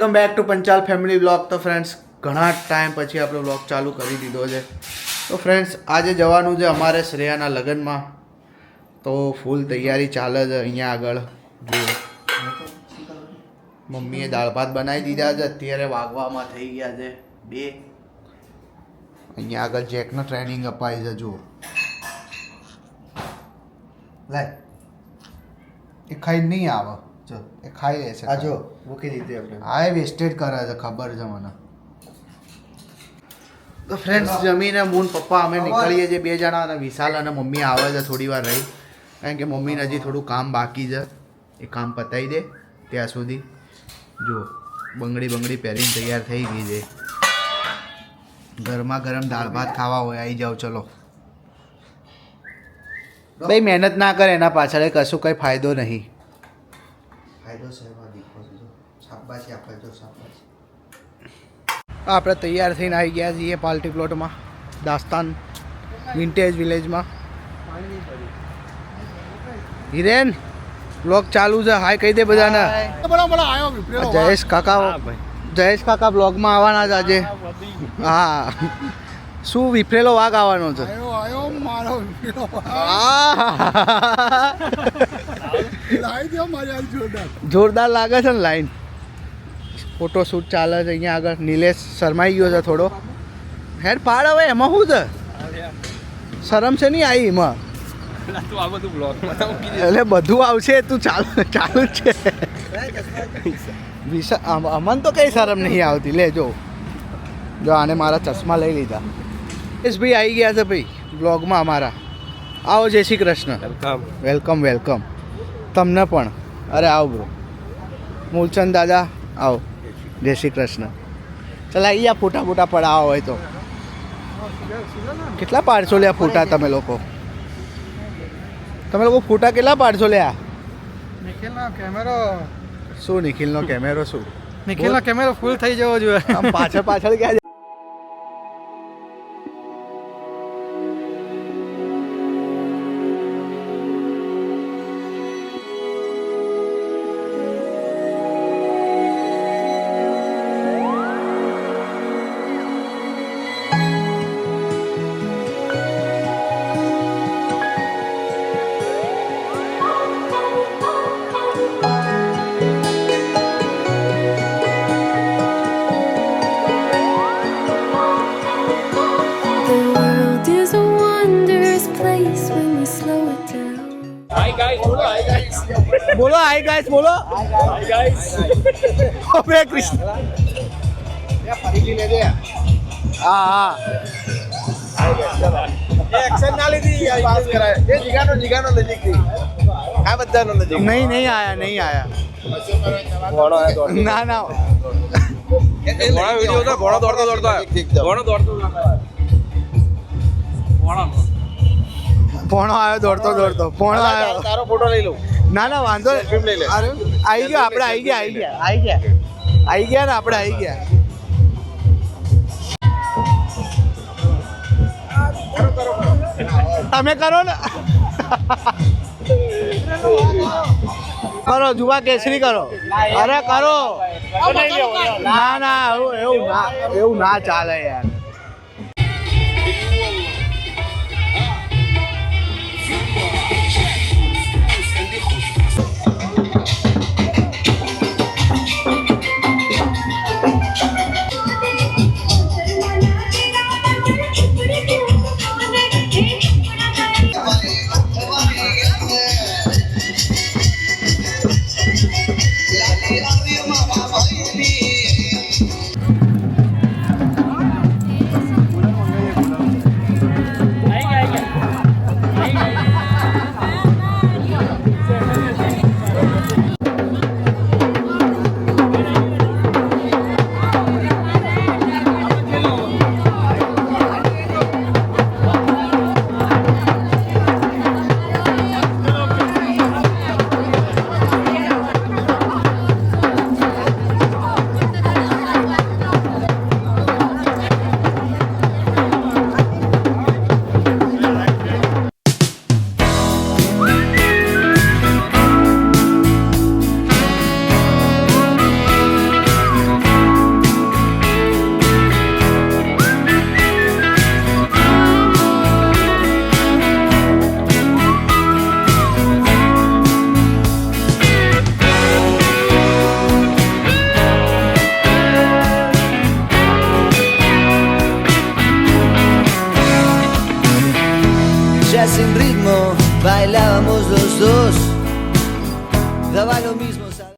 Welcome back to Panchal family blog. તો friends ઘણા time પછી આપણે બ્લોગ ચાલુ કરી દીધો છે. તો ફ્રેન્ડ્સ આજે જવાનું છે અમારે શ્રેયાના લગ્નમાં. તો ફૂલ તૈયારી ચાલે છે અહીંયા આગળ. જુઓ મમ્મીએ દાળ ભાત બનાવી દીધા છે. અત્યારે વાગવામાં થઈ ગયા છે 2. અહીંયા આગળ જેકનો ટ્રેનિંગ અપાય છે. જુઓ લાય એ ખાઈ નહીં આવે. જો એ ખાઈ લે છે. આ જો મૂકી દીધી આપણે. આ એ વેસ્ટેડ કરે છે, ખબર છે મને. તો ફ્રેન્ડ્સ જમીને મૂન પપ્પા અમે નીકળીએ છીએ 2 જણા, અને વિશાલ અને મમ્મી આવે છે થોડી વાર રહી, કારણ કે મમ્મીને હજી થોડું કામ બાકી છે. એ કામ પતાવી દે ત્યાં સુધી. જો બંગડી પહેરીને તૈયાર થઈ ગઈ છે. ગરમા ગરમ દાળ ભાત ખાવા હોય આવી જાઓ. ચલો ભાઈ, મહેનત ના કરે એના પાછળ કશું કંઈ ફાયદો નહીં. ફાયદો છે શાબાશી આપણે. જો શાબાશી આપણે તૈયાર થઈને આવી ગયા છીએ પાર્ટી પ્લોટમાં, દાસ્તાન વિન્ટેજ વિલેજમાં. હિરેન બ્લોગ ચાલુ છે. હાય કહી દે બધાને. જયેશ કાકા બ્લોગમાં આવવાના છે આજે. હા, શું વિફરેલો વાઘ આવવાનો છે? જોરદાર લાગે છે ને લાઈન. ફોટો શૂટ ચાલે છે અહીંયા આગળ. નિલેશ શરમાઈ ગયો છે થોડો. હેડ પાડ હવે, એમાં શું છે? શરમ છે નહીં આવી એમાં. એટલે બધું આવશે, તું ચાલુ જ છે. અમન તો કઈ શરમ નહીં આવતી. લે જો આને મારા ચશ્મા લઈ લીધા. યસ ભાઈ આવી ગયા છે ભાઈ બ્લોગમાં અમારા. આવો, જય શ્રી કૃષ્ણ. વેલકમ. તમને પણ. અરે આવો બ્રો. મૂલચંદ દાદા આવો. જય શ્રી કૃષ્ણ. ચાલ આવી ગયા. ફોટા પડાવો હોય તો. કેટલા પાડશો લ્યા ફોટા તમે લોકો? ફોટા કેટલા પાડશો લ્યા? નિખિલનો કેમેરો. શું નિખિલનો કેમેરો? શું નિખિલનો કેમેરો ફૂલ થઈ જવો જોઈએ. આમ પાછળ ક્યાં? બોલો હાય ગાઈસ. બોલો હાય ગાઈસ. ઓબે કૃષ્ણ. હા એક્શન ના લીધી પાસ કરાય. એ જીગાનો નજીકથી. આ બધાનો નજીક. નહીં આયા. ના ઘોડા વિડિયો તો ઘોડો દોડતો પોણો આવ્યો દોડતો. પોણો આવ્યો. તારો ફોટો લઈ લઉં. ના વાંધો ફિલ્મ લઈ લે. અરે આવી ગયો આપણે. આવી ગયા ને આપણે. આવી ગયા. તમે કરો ને. કરો જુવા કેસરી કરો. અરે કરો. ના એવું ના ચાલે યાર. dawaj lo mismo, ¿sabes?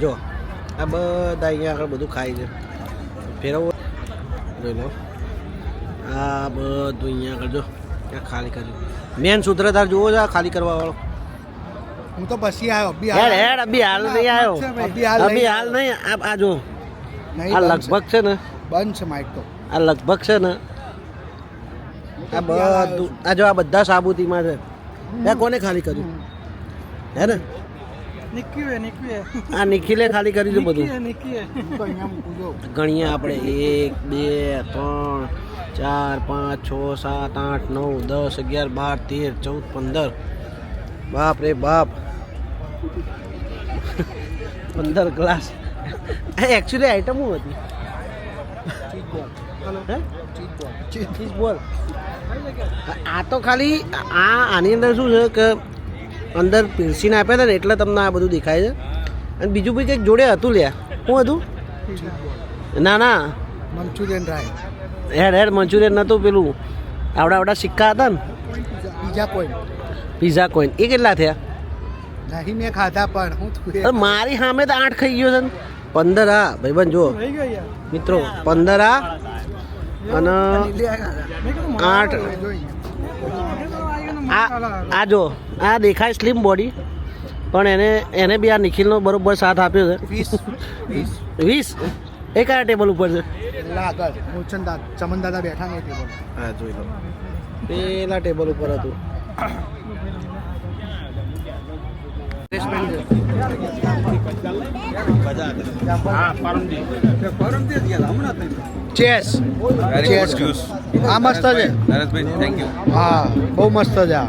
જો આ બધા અહીંયા આગળ બધું ખાય છે ફેરવો જોઈ લો આ બધું અહીંયા આગળ જો ક્યાં ખાલી કર્યું મેન સૂત્રધાર જુઓ છે આ ખાલી કરવા વાળો હું તો પછી આવ્યો અભી હેડ હેડ અભી હાલ નહીં આવ્યો અભી હાલ નહીં આ જો આ લગભગ છે ને બંધ છે માઇક તો આ લગભગ છે ને આ બધું આ જો આ બધા સાબુતીમાં છે એ કોને ખાલી કર્યું હે ને નિક્કી આ નિખિલે ખાલી કર્યું છે બધું નિક્કી ગણીએ આપણે 1 2 3 4 5 6 7 8 9 10 11 12 13 14 15 બાપ રે બાપ 15 ગ્લાસ એકચ્યુઅલી આઈટમ શું હતી ચીઝ બોલ આ તો ખાલી આની અંદર શું છે કે અંદર પીરસીને આપ્યા હતા ને એટલે તમને આ બધું દેખાય છે અને બીજું બી કંઈક જોડે હતું લ્યા શું હતું ના ના મંચુરિયન ડ્રાય હેડ હેડ મંચુરિયન નહોતું પેલું આવડા આવડા સિક્કા હતા ને બીજા કોઈ પીઝા કોઈન એ કેટલા થયા નહીં મેં ખાધા પણ હું અરે મારી સામે તો 8 ખાઈ ગયો છે ને 15 હા ભાઈબંધ જુઓ મિત્રો 15 આ અને 8 આ જો આ દેખાય સ્લિમ બોડી પણ એને બી આ નિખિલનો બરોબર સાથ આપ્યો છે 20 એ કયા ટેબલ ઉપર છે આગળ મૂળચંદ ચમન દાદા બેઠા ને ટેબલ હા જોઈ લો પેલા ટેબલ ઉપર હતું ચેસ ચેસ આ મસ્ત છે નરેશભાઈ થેન્ક યુ હા બહુ મસ્ત છે આ